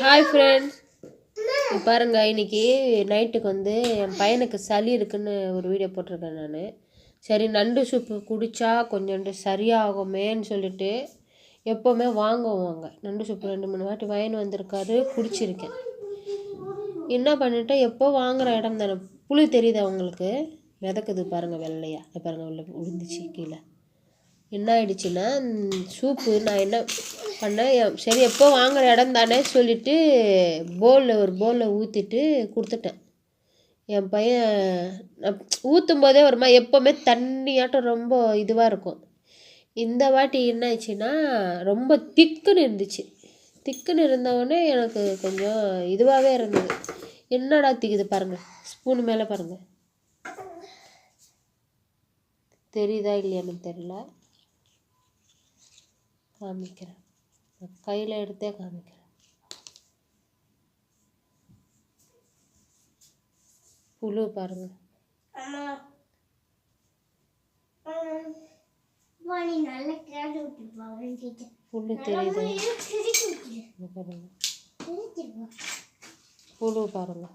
Hi friends, பாருங்க இன்னைக்கு நைட்டுக்கு வந்து என் பையனுக்கு சளி இருக்குன்னு ஒரு வீடியோ போட்டிருக்கேன் நான். சரி, நண்டு சூப்பு குடித்தா கொஞ்சோண்டு சரியாகுமேன்னு சொல்லிட்டு எப்போவுமே வாங்குவாங்க. நண்டு சூப்பு 2-3 வாட்டி வாங்கின்னு வந்திருக்காரு, குடிச்சிருக்கேன். என்ன பண்ணிட்டேன், எப்போ வாங்குகிற இடம் தானே. புளி தெரியுது அவங்களுக்கு, மிதக்குது பாருங்கள், வெள்ளையா பாருங்கள், உள்ள விழுந்துச்சு கீழே. என்ன ஆயிடுச்சுன்னா, சூப்பு நான் என்ன பண்ணேன், சரி எப்போ வாங்குகிற இடம் தானே சொல்லிவிட்டு ஒரு பவுலில் ஊற்றிட்டு கொடுத்துட்டேன். என் பையன் ஊற்றும் போதே வருமா, எப்போவுமே தண்ணியாட்டம் ரொம்ப இதுவாக இருக்கும். இந்த வாட்டி என்ன ஆச்சுன்னா ரொம்ப திக்குன்னு இருந்துச்சு. திக்குன்னு இருந்தவொடனே எனக்கு கொஞ்சம் இதுவாகவே இருந்தது. என்னடா திக்குது பாருங்கள், ஸ்பூன் மேலே பாருங்கள், தெரியுதா இல்லையான்னு தெரியல, காமிக்கிறேன், கையில் எடுத்தே காமிக்கிறேன். புழு பாருங்க, புழு தெரியுது பாருங்க, புழு பாருங்க.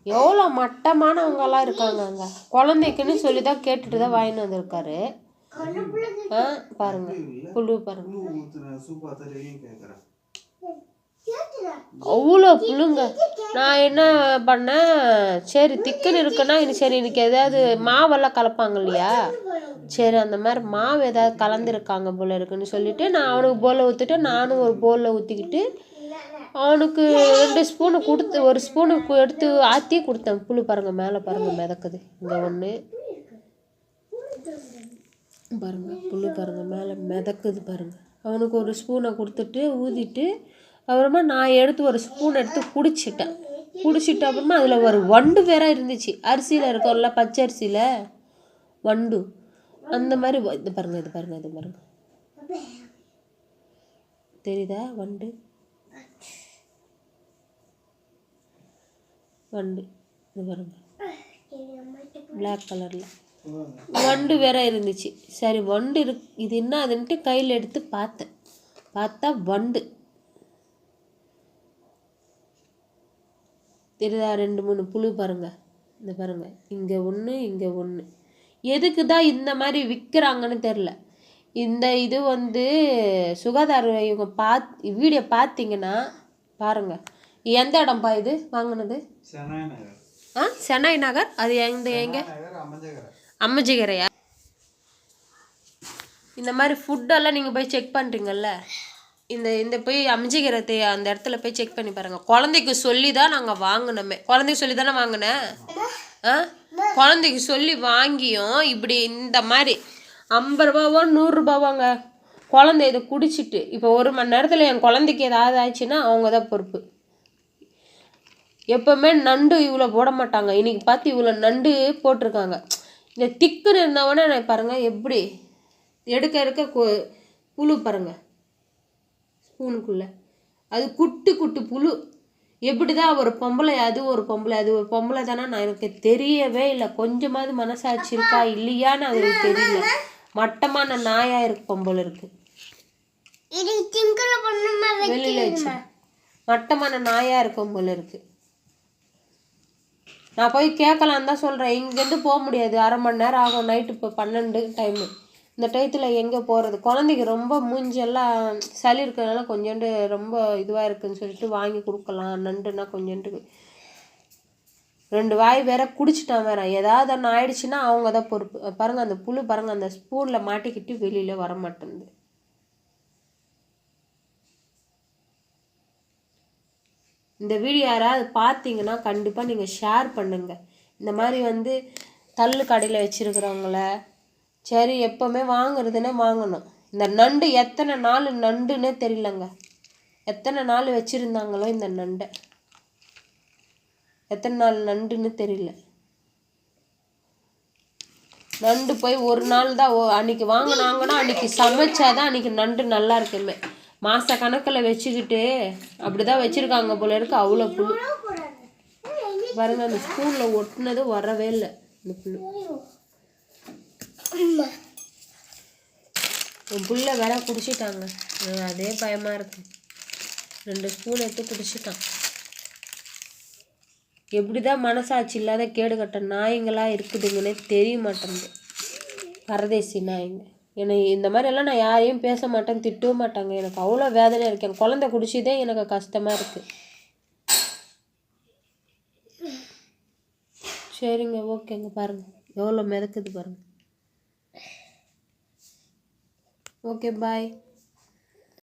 எவ்வளோ மட்டமானவங்கெல்லாம் இருக்காங்க அங்கே. குழந்தைக்குன்னு சொல்லி தான் கேட்டுட்டு தான் வாங்கிட்டு வந்திருக்காரு. பாருங்க, புழு பாருங்க, அவ்வளோ புழுங்க. நான் என்ன பண்ணேன், சரி திக்குன்னு இருக்குன்னா இன்னைக்கு ஏதாவது மாவெல்லாம் கலப்பாங்க இல்லையா, சரி அந்த மாதிரி மாவு ஏதாவது கலந்துருக்காங்க போல இருக்குன்னு சொல்லிட்டு நான் அவனுக்கு போலில் ஊற்றிட்டு, நானும் ஒரு போலில் ஊற்றிக்கிட்டு அவனுக்கு 2 ஸ்பூனு கொடுத்து, ஒரு ஸ்பூனு எடுத்து ஆற்றி கொடுத்தேன். புழு பாருங்கள், மேலே பாருங்கள் மிதக்குது, இங்கே ஒன்று பாருங்கள், புழு பாருங்கள் மேலே மிதக்குது பாருங்கள். அவனுக்கு ஒரு ஸ்பூனை கொடுத்துட்டு ஊதிட்டு அப்புறமா நான் எடுத்து ஒரு ஸ்பூன் எடுத்து குடிச்சிட்டு அப்புறமா அதில் ஒரு வண்டு வேற இருந்துச்சு. அரிசியில் இருக்கோம்ல, பச்சை அரிசியில் வண்டு, அந்த மாதிரி. இது பாருங்கள், இது பாருங்கள், இது பாருங்கள், தெரியுதா வண்டு, வண்டு இது பாருங்க, பிளாக் கலரில் வண்டு வேற இருந்துச்சு. சரி வண்டு இது என்ன அதுன்ட்டு கையில் எடுத்து பார்த்தா வண்டு தெரியுதா. 2-3 புழு பாருங்க, இந்த பாருங்க, இங்கே ஒன்று, இங்கே ஒன்று. எதுக்கு தான் இந்த மாதிரி விற்கிறாங்கன்னு தெரில. இந்த இது வந்து சுகாதார இவங்க வீடியோ பார்த்தீங்கன்னா பாருங்க. எந்த இடம்ப்பா இது வாங்கினது? சென்னை நகர். அது எங்க? அம்மஞ்சிகரையா? இந்த மாதிரி ஃபுட்டெல்லாம் நீங்கள் போய் செக் பண்ணுறீங்கல்ல, இந்த போய் அம்ஜிகரை அந்த இடத்துல போய் செக் பண்ணி பாருங்கள். குழந்தைக்கு சொல்லி தான் நாங்கள் வாங்கினோமே. குழந்தைக்கு சொல்லி தானே வாங்கினேன். குழந்தைக்கு சொல்லி வாங்கியும் இப்படி இந்த மாதிரி 50 ரூபாவோ 100 ரூபாவோங்க. குழந்தை இதை குடிச்சிட்டு இப்போ 1 மணி நேரத்தில் என் குழந்தைக்கு ஏதாவது ஆச்சுன்னா அவங்க தான் பொறுப்பு. எப்போவுமே நண்டு இவ்வளோ போட மாட்டாங்க, இன்றைக்கி பார்த்து இவ்வளோ நண்டு போட்டிருக்காங்க. இந்த திக்குன்னு இருந்தவொடனே நான் பாருங்கள் எப்படி எடுக்க புழு பாருங்கள், ஸ்பூனுக்குள்ளே அது குட்டி புழு. எப்படி தான் ஒரு பொம்பளை, அது ஒரு பொம்பளை தானே, நான் எனக்கு தெரியவே இல்லை. கொஞ்சமாவது மனசாட்சி இருக்கா இல்லையான்னு அது தெரியல. மட்டமான நாயாக இருக்கு, பொம்பளை இருக்கு, வெளியில் வச்சு மட்டமான நாயாக இருக்கும் போல இருக்கு. நான் போய் கேட்கலான்னு தான் சொல்கிறேன். இங்கேருந்து போக முடியாது, 1/2 மணி நேரம் ஆகும். நைட்டு இப்போ 12 டைமு. இந்த டயத்தில் எங்கே போகிறது? குழந்தைக்கு ரொம்ப மூஞ்செல்லாம் சளி இருக்கிறதுனால கொஞ்சோண்டு ரொம்ப இதுவாக இருக்குதுன்னு சொல்லிட்டு வாங்கி கொடுக்கலாம். நண்டுன்னா கொஞ்சோண்டு 2 வாய் வேற குடிச்சிட்டான் வேற. ஏதாவது ஒன்று ஆயிடுச்சுன்னா அவங்க தான் பொறுப்பு. பாருங்கள், அந்த புழு பாருங்கள், அந்த ஸ்பூனில் மாட்டிக்கிட்டு வெளியில் வர மாட்டேங்குது. இந்த வீடியோ யாராவது பார்த்தீங்கன்னா கண்டிப்பாக நீங்கள் ஷேர் பண்ணுங்கள். இந்த மாதிரி வந்து தள்ளு கடையில் வச்சுருக்கிறவங்கள சரி எப்போவுமே வாங்குறதுன்னே வாங்கணும். இந்த நண்டு எத்தனை நாள் நண்டுன்னே தெரியலங்க. எத்தனை நாள் வச்சுருந்தாங்களோ இந்த நண்டை, எத்தனை நாள் நண்டுன்னு தெரியல. நண்டு போய் 1 நாள் தான் அன்றைக்கி வாங்கினாங்கன்னா அன்றைக்கி சமைச்சாதான் அன்றைக்கி நண்டு நல்லா இருக்குமே. மாத கணக்கில் வச்சுக்கிட்டு அப்படி தான் வச்சுருக்காங்க போல இருக்கு. அவ்வளோ புழு பாருங்க, அந்த ஸ்பூனில் ஒட்டினது வரவே இல்லை. இந்த புழு என் புள்ள வேற குடிச்சிட்டாங்க, அதே பயமாக இருக்குது. 2 ஸ்பூன் எடுத்து குடிச்சிட்டான். எப்படி தான் மனசாட்சி இல்லாத கேடுகட்ட நாய்ங்களாக இருக்குதுங்கன்னே தெரிய மாட்டேங்குது. பரதேசி நாய்ங்க. என்னை இந்த மாதிரியெல்லாம் நான் யாரையும் பேச மாட்டேன், திட்டவும் மாட்டாங்க. எனக்கு அவ்வளோ வேதனையாக இருக்குது. என் குழந்தை குடிச்சதே எனக்கு கஷ்டமாக இருக்குது. சரிங்க, ஓகேங்க. பாருங்கள் எவ்வளோ மிதக்குது பாருங்கள். ஓகே, பாய்.